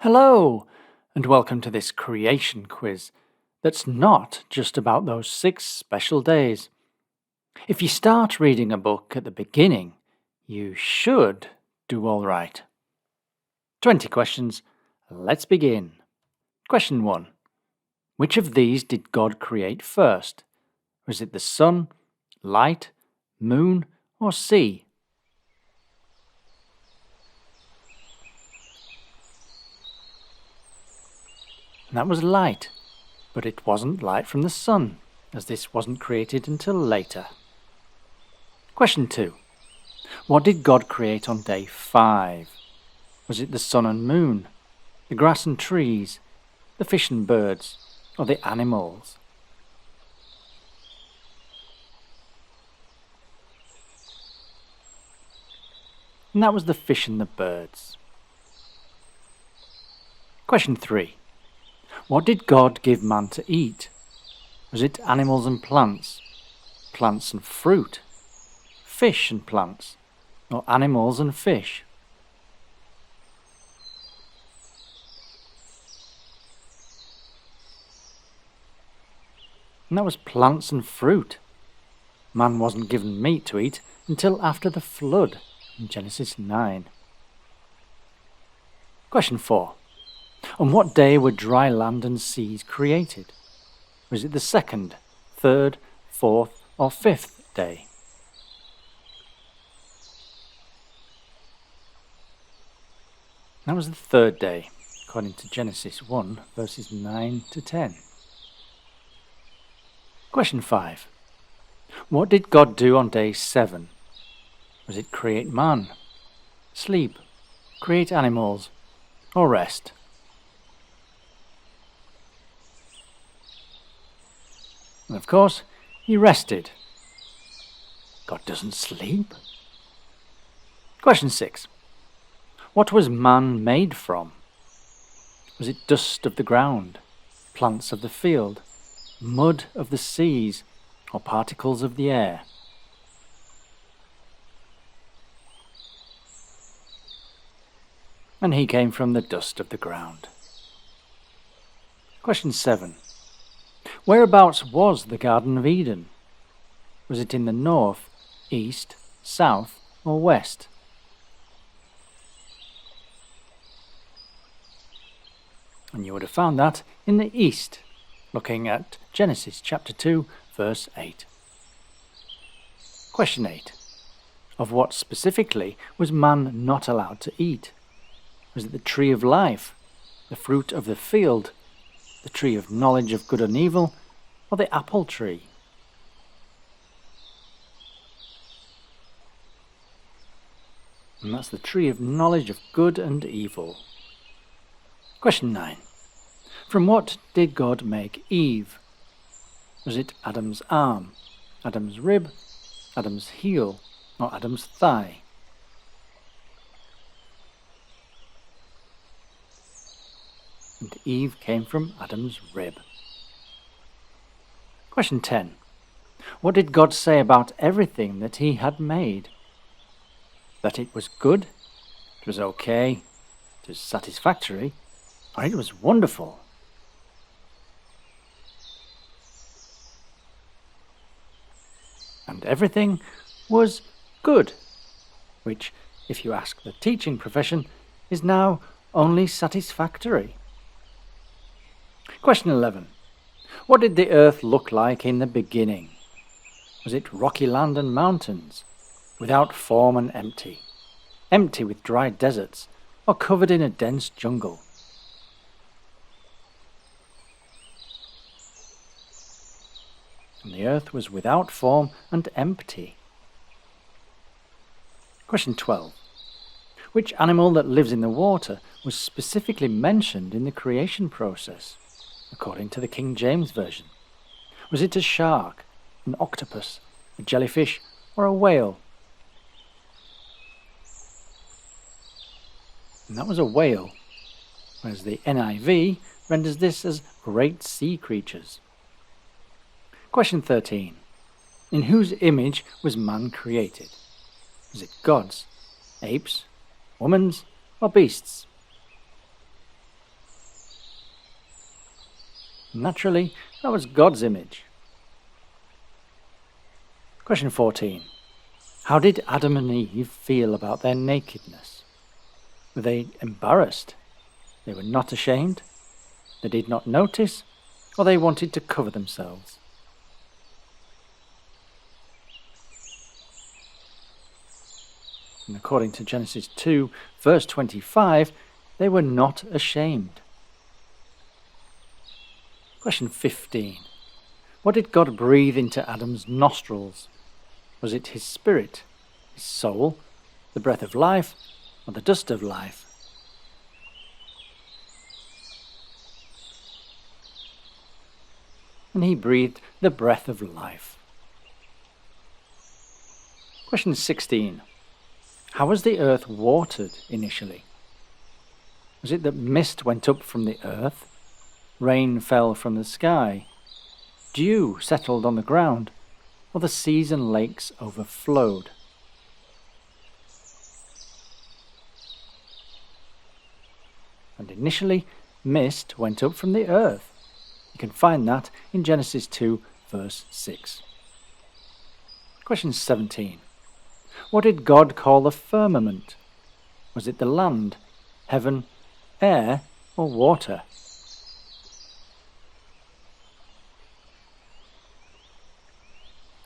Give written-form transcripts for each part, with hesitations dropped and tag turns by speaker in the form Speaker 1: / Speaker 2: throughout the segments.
Speaker 1: Hello, and welcome to this creation quiz that's not just about those 6 special days. If you start reading a book at the beginning, you should do all right. 20 questions. Let's begin. Question 1. Which of these did God create first? Was it the sun, light, moon, or sea? And that was light, but it wasn't light from the sun, as this wasn't created until later. Question 2. What did God create on day 5? Was it the sun and moon, the grass and trees, the fish and birds, or the animals? And that was the fish and the birds. Question 3. What did God give man to eat? Was it animals and plants, plants and fruit, fish and plants, or animals and fish? And that was plants and fruit. Man wasn't given meat to eat until after the flood in Genesis 9. Question 4. On what day were dry land and seas created? Was it the 2nd, 3rd, 4th, or 5th day? That was the 3rd day, according to Genesis 1, verses 9 to 10. Question 5. What did God do on day 7? Was it create man, sleep, create animals, or rest? And of course, he rested. God doesn't sleep. Question 6. What was man made from? Was it dust of the ground, plants of the field, mud of the seas, or particles of the air? And he came from the dust of the ground. Question 7. Whereabouts was the Garden of Eden? Was it in the north, east, south, or west? And you would have found that in the east, looking at Genesis chapter 2, verse 8. Question 8. Of what specifically was man not allowed to eat? Was it the tree of life, the fruit of the field, the tree of knowledge of good and evil, or the apple tree? And that's the tree of knowledge of good and evil. Question 9. From what did God make Eve? Was it Adam's arm, Adam's rib, Adam's heel, or Adam's thigh? And Eve came from Adam's rib. Question 10. What did God say about everything that he had made? That it was good, it was okay, it was satisfactory, or it was wonderful? And everything was good, which, if you ask the teaching profession, is now only satisfactory. Question 11. What did the earth look like in the beginning? Was it rocky land and mountains, without form and empty, empty with dry deserts, or covered in a dense jungle? And the earth was without form and empty. Question 12. Which animal that lives in the water was specifically mentioned in the creation process, according to the King James Version? Was it a shark, an octopus, a jellyfish, or a whale? And that was a whale, whereas the NIV renders this as great sea creatures. Question 13. In whose image was man created? Was it God's, apes, woman's, or beasts? Naturally, that was God's image. Question 14. How did Adam and Eve feel about their nakedness? Were they embarrassed? They were not ashamed? They did not notice? Or they wanted to cover themselves? And according to Genesis 2, verse 25, they were not ashamed. Question 15. What did God breathe into Adam's nostrils? Was it his spirit, his soul, the breath of life, or the dust of life? And he breathed the breath of life. Question 16. How was the earth watered initially? Was it that mist went up from the earth, rain fell from the sky, dew settled on the ground, or the seas and lakes overflowed? And initially, mist went up from the earth. You can find that in Genesis 2, verse 6. Question 17. What did God call the firmament? Was it the land, heaven, air, or water?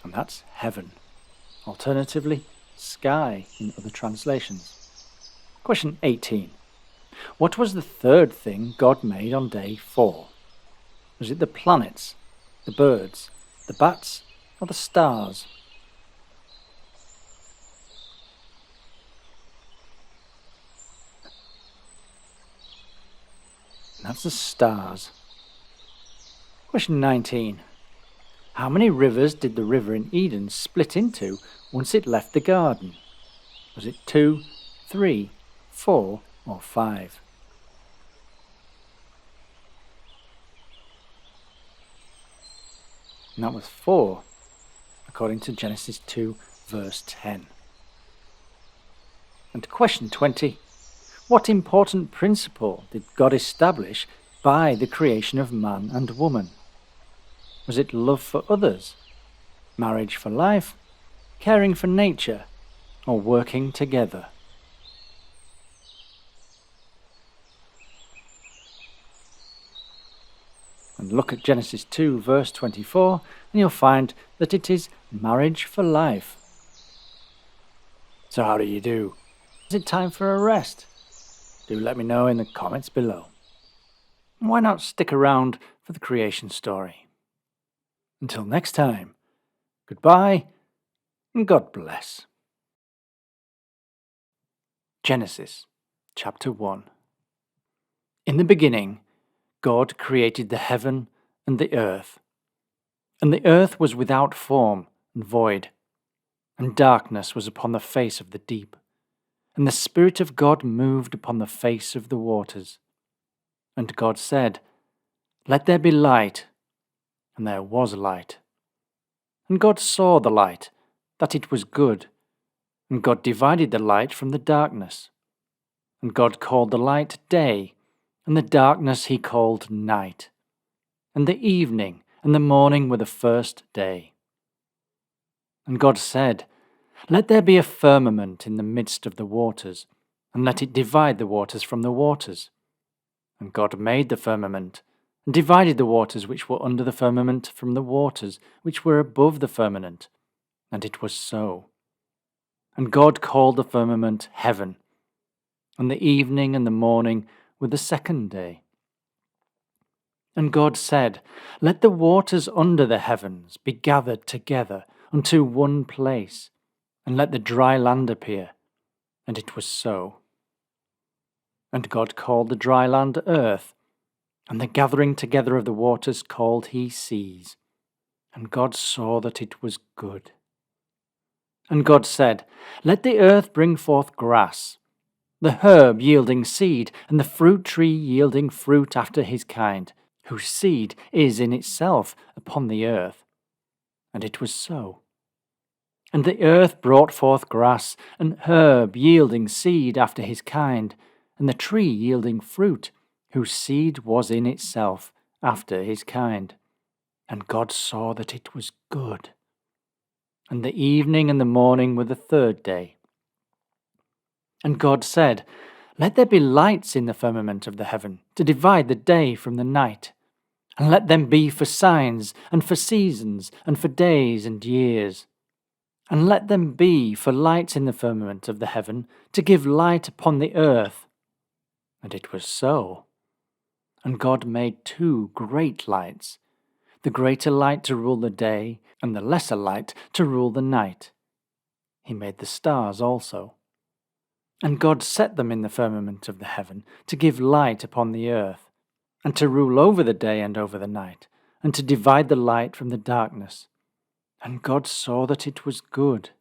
Speaker 1: And that's heaven. Alternatively, sky in other translations. Question 18. What was the third thing God made on day 4? Was it the planets, the birds, the bats, or the stars? And that's the stars. Question 19. How many rivers did the river in Eden split into once it left the garden? Was it 2, 3, 4, or 5? And that was 4, according to Genesis 2, verse 10. And question 20. What important principle did God establish by the creation of man and woman? Was it love for others, marriage for life, caring for nature, or working together? And look at Genesis 2, verse 24, and you'll find that it is marriage for life. So how do you do? Is it time for a rest? Do let me know in the comments below. And why not stick around for the creation story? Until next time, goodbye and God bless. Genesis chapter 1. In the beginning, God created the heaven and the earth. And the earth was without form and void, and darkness was upon the face of the deep. And the Spirit of God moved upon the face of the waters. And God said, Let there be light. And there was light. And God saw the light, that it was good. And God divided the light from the darkness. And God called the light day, and the darkness he called night. And the evening and the morning were the first day. And God said, Let there be a firmament in the midst of the waters, and let it divide the waters from the waters. And God made the firmament, and divided the waters which were under the firmament from the waters which were above the firmament. And it was so. And God called the firmament heaven. And the evening and the morning were the second day. And God said, Let the waters under the heavens be gathered together unto one place, and let the dry land appear. And it was so. And God called the dry land earth, and the gathering together of the waters called he seas. And God saw that it was good. And God said, Let the earth bring forth grass, the herb yielding seed, and the fruit tree yielding fruit after his kind, whose seed is in itself upon the earth. And it was so. And the earth brought forth grass, and herb yielding seed after his kind, and the tree yielding fruit, whose seed was in itself after his kind. And God saw that it was good. And the evening and the morning were the third day. And God said, Let there be lights in the firmament of the heaven, to divide the day from the night. And let them be for signs, and for seasons, and for days and years. And let them be for lights in the firmament of the heaven, to give light upon the earth. And it was so. And God made 2 great lights, the greater light to rule the day, and the lesser light to rule the night. He made the stars also. And God set them in the firmament of the heaven, to give light upon the earth, and to rule over the day and over the night, and to divide the light from the darkness. And God saw that it was good.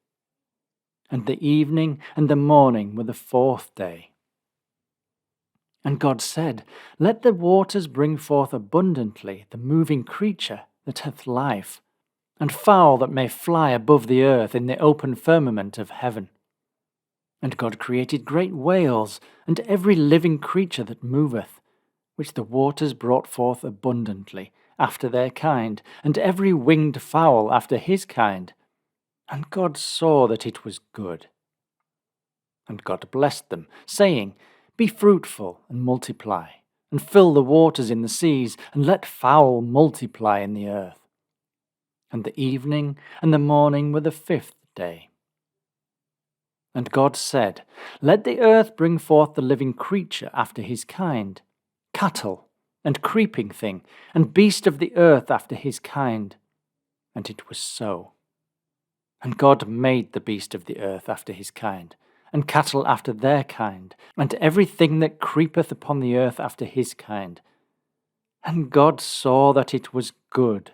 Speaker 1: And the evening and the morning were the 4th day. And God said, Let the waters bring forth abundantly the moving creature that hath life, and fowl that may fly above the earth in the open firmament of heaven. And God created great whales, and every living creature that moveth, which the waters brought forth abundantly, after their kind, and every winged fowl after his kind. And God saw that it was good. And God blessed them, saying, Be fruitful, and multiply, and fill the waters in the seas, and let fowl multiply in the earth. And the evening and the morning were the 5th day. And God said, Let the earth bring forth the living creature after his kind, cattle, and creeping thing, and beast of the earth after his kind. And it was so. And God made the beast of the earth after his kind, and cattle after their kind, and everything that creepeth upon the earth after his kind. And God saw that it was good.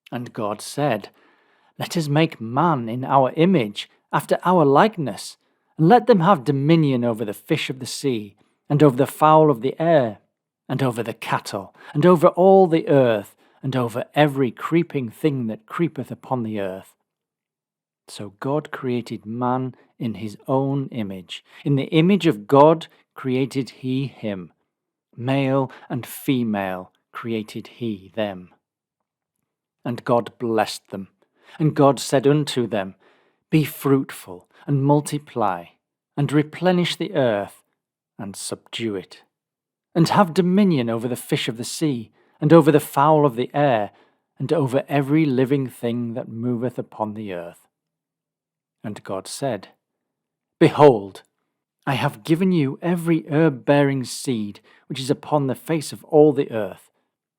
Speaker 1: And God said, Let us make man in our image, after our likeness, and let them have dominion over the fish of the sea, and over the fowl of the air, and over the cattle, and over all the earth, and over every creeping thing that creepeth upon the earth. So God created man in his own image. In the image of God created he him. Male and female created he them. And God blessed them. And God said unto them, Be fruitful, and multiply, and replenish the earth, and subdue it. And have dominion over the fish of the sea, and over the fowl of the air, and over every living thing that moveth upon the earth. And God said, Behold, I have given you every herb-bearing seed which is upon the face of all the earth,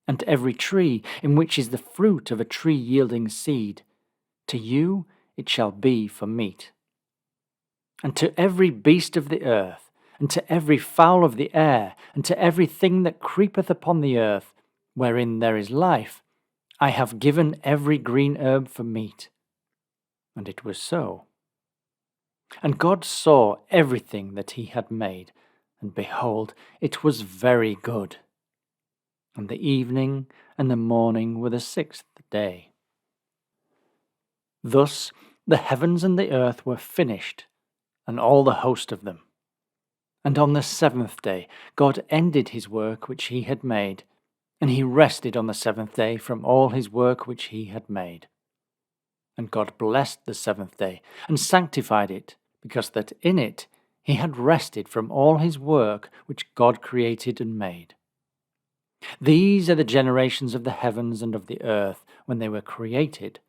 Speaker 1: and every tree in which is the fruit of a tree yielding seed. To you it shall be for meat. And to every beast of the earth, and to every fowl of the air, and to every thing that creepeth upon the earth, wherein there is life, I have given every green herb for meat. And it was so. And God saw everything that he had made, and behold, it was very good. And the evening and the morning were the 6th day. Thus the heavens and the earth were finished, and all the host of them. And on the 7th day God ended his work which he had made, and he rested on the 7th day from all his work which he had made. And God blessed the 7th day, and sanctified it, because that in it he had rested from all his work which God created and made. These are the generations of the heavens and of the earth when they were created,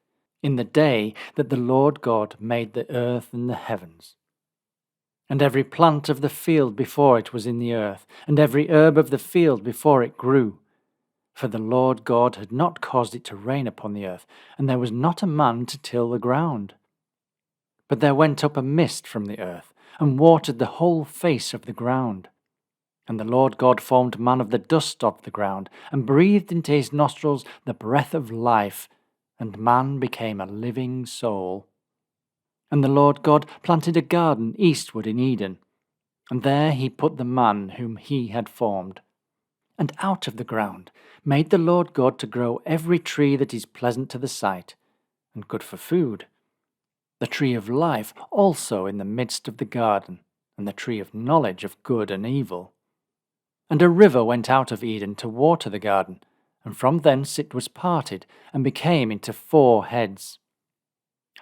Speaker 1: in the day that the Lord God made the earth and the heavens. And every plant of the field before it was in the earth, and every herb of the field before it grew. For the Lord God had not caused it to rain upon the earth, and there was not a man to till the ground. But there went up a mist from the earth, and watered the whole face of the ground. And the Lord God formed man of the dust of the ground, and breathed into his nostrils the breath of life, and man became a living soul. And the Lord God planted a garden eastward in Eden, and there he put the man whom he had formed. And out of the ground made the Lord God to grow every tree that is pleasant to the sight, and good for food. The tree of life also in the midst of the garden, and the tree of knowledge of good and evil. And a river went out of Eden to water the garden, and from thence it was parted, and became into 4 heads.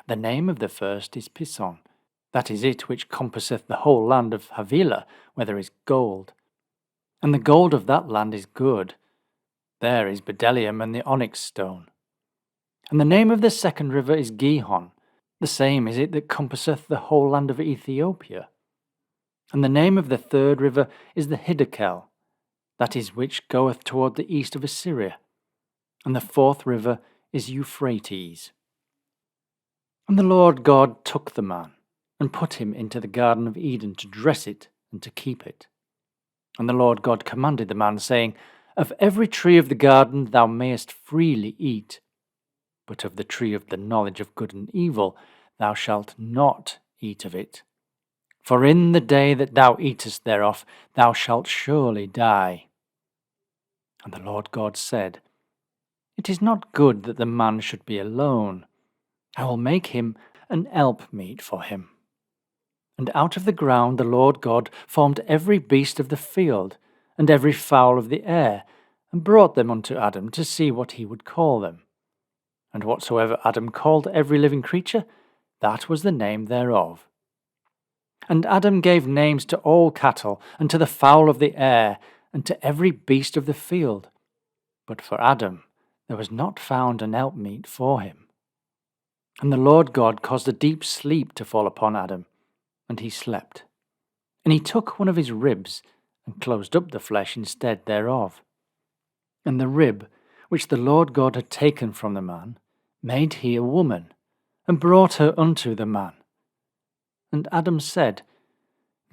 Speaker 1: The name of the first is Pison. That is it which compasseth the whole land of Havilah, where there is gold. And the gold of that land is good. There is bdellium and the onyx stone. And the name of the second river is Gihon. The same is it that compasseth the whole land of Ethiopia. And the name of the third river is the Hiddekel. That is which goeth toward the east of Assyria. And the fourth river is Euphrates. And the Lord God took the man, and put him into the garden of Eden to dress it and to keep it. And the Lord God commanded the man, saying, Of every tree of the garden thou mayest freely eat, but of the tree of the knowledge of good and evil thou shalt not eat of it. For in the day that thou eatest thereof thou shalt surely die. And the Lord God said, It is not good that the man should be alone. I will make him an helpmeet for him. And out of the ground the Lord God formed every beast of the field, and every fowl of the air, and brought them unto Adam to see what he would call them. And whatsoever Adam called every living creature, that was the name thereof. And Adam gave names to all cattle, and to the fowl of the air, and to every beast of the field. But for Adam there was not found an helpmeet for him. And the Lord God caused a deep sleep to fall upon Adam, and he slept. And he took one of his ribs, and closed up the flesh instead thereof. And the rib, which the Lord God had taken from the man, made he a woman, and brought her unto the man. And Adam said,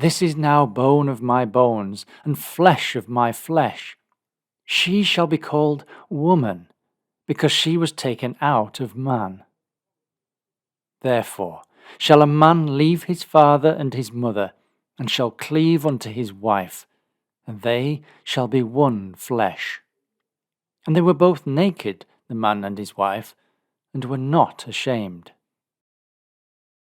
Speaker 1: This is now bone of my bones, and flesh of my flesh. She shall be called woman, because she was taken out of man. Therefore shall a man leave his father and his mother, and shall cleave unto his wife, and they shall be one flesh. And they were both naked, the man and his wife, and were not ashamed.